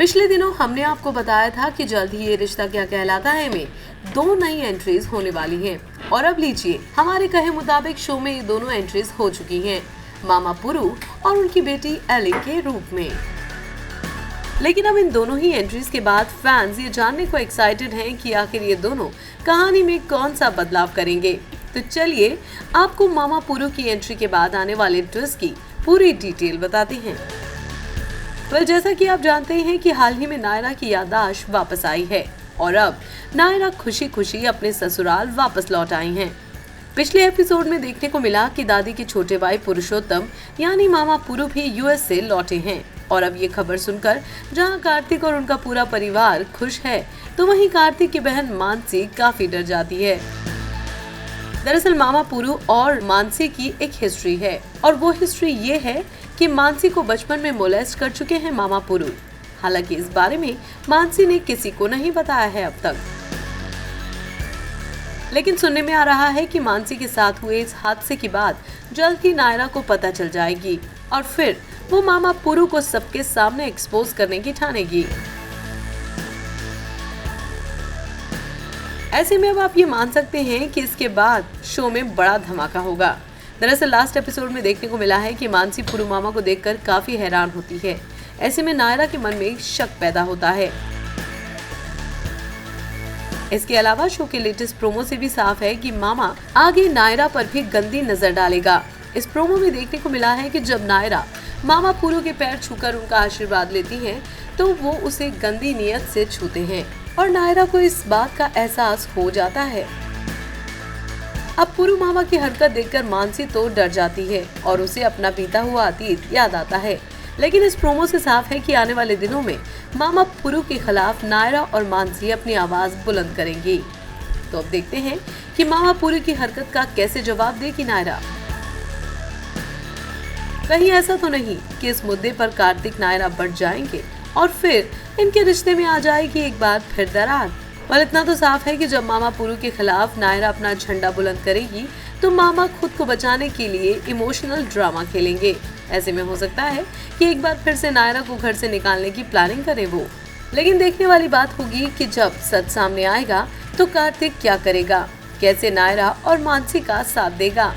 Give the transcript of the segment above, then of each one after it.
पिछले दिनों हमने आपको बताया था कि जल्द ही ये रिश्ता क्या कहलाता है में 2 नई एंट्रीज होने वाली हैं और अब लीजिए हमारे कहे मुताबिक शो में ये दोनों एंट्रीज हो चुकी हैं, मामा पुरु और उनकी बेटी एली के रूप में। लेकिन अब इन दोनों ही एंट्रीज के बाद फैंस ये जानने को एक्साइटेड हैं कि आखिर ये दोनों कहानी में कौन सा बदलाव करेंगे। तो चलिए आपको मामा पुरु की एंट्री के बाद आने वाले ट्विस्ट की पूरी डिटेल बताते हैं। जैसा कि आप जानते हैं कि हाल ही में नायरा की याददाश्त वापस आई है और अब नायरा खुशी खुशी अपने ससुराल वापस लौट आई हैं। पिछले एपिसोड में देखने को मिला कि दादी के छोटे भाई पुरुषोत्तम यानी मामा पुरु भी यूएस से लौटे हैं और अब ये खबर सुनकर जहां कार्तिक और उनका पूरा परिवार खुश है, तो वहीं कार्तिक की बहन मानसी काफी डर जाती है। दरअसल मामा पुरु और मानसी की एक हिस्ट्री है और वो हिस्ट्री ये है कि मानसी को बचपन में मोलेस्ट कर चुके हैं मामा पुरु। हालांकि इस बारे में मानसी ने किसी को नहीं बताया है अब तक, लेकिन सुनने में आ रहा है कि मानसी के साथ हुए इस हादसे की बात जल्द ही नायरा को पता चल जाएगी और फिर वो मामा पुरु को सबके सामने एक्सपोज करने की ठानेगी। ऐसे में अब आप ये मान सकते हैं कि इसके बाद शो में बड़ा धमाका होगा। दरअसल लास्ट एपिसोड में देखने को मिला है कि मानसी पुरु मामा को देखकर काफी हैरान होती है। ऐसे में नायरा के मन में शक पैदा होता है। इसके अलावा शो के लेटेस्ट प्रोमो से भी साफ है कि मामा आगे नायरा पर भी गंदी नजर डालेगा। इस प्रोमो में देखने को मिला है कि जब नायरा मामा पुरु के पैर छूकर उनका आशीर्वाद लेती हैं, तो वो उसे गंदी नियत से छूते हैं और नायरा को इस बात का एहसास हो जाता है। अब पुरु मामा की हरकत देखकर मानसी तो डर जाती है और उसे अपना बीता हुआ अतीत याद आता है। लेकिन इस प्रोमो से साफ है कि आने वाले दिनों में मामा पुरु के खिलाफ नायरा और मानसी अपनी आवाज बुलंद करेंगी। तो अब देखते हैं कि मामा पुरु की हरकत का कैसे जवाब देगी नायरा। कहीं ऐसा तो नहीं कि इस मुद्दे पर कार्तिक नायरा बढ़ जाएंगे और फिर इनके रिश्ते में आ जाएगी एक बार फिर दरार। और इतना तो साफ है कि जब मामा पुरु के खिलाफ नायरा अपना झंडा बुलंद करेगी, तो मामा खुद को बचाने के लिए इमोशनल ड्रामा खेलेंगे। ऐसे में हो सकता है कि एक बार फिर से नायरा को घर से निकालने की प्लानिंग करे वो। लेकिन देखने वाली बात होगी कि जब सच सामने आएगा तो कार्तिक क्या करेगा, कैसे नायरा और मानसी का साथ देगा।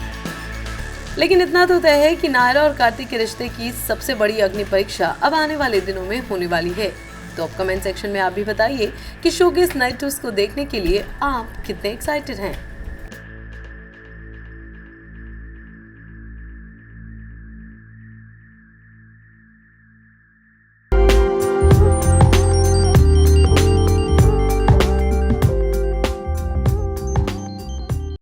लेकिन इतना तो तय है कि नायरा और कार्तिक के रिश्ते की सबसे बड़ी अग्नि परीक्षा अब आने वाले दिनों में होने वाली है। तो अब कमेंट सेक्शन में आप भी बताइए कि शो के इस नए ट्विस्ट को देखने के लिए आप कितने एक्साइटेड हैं।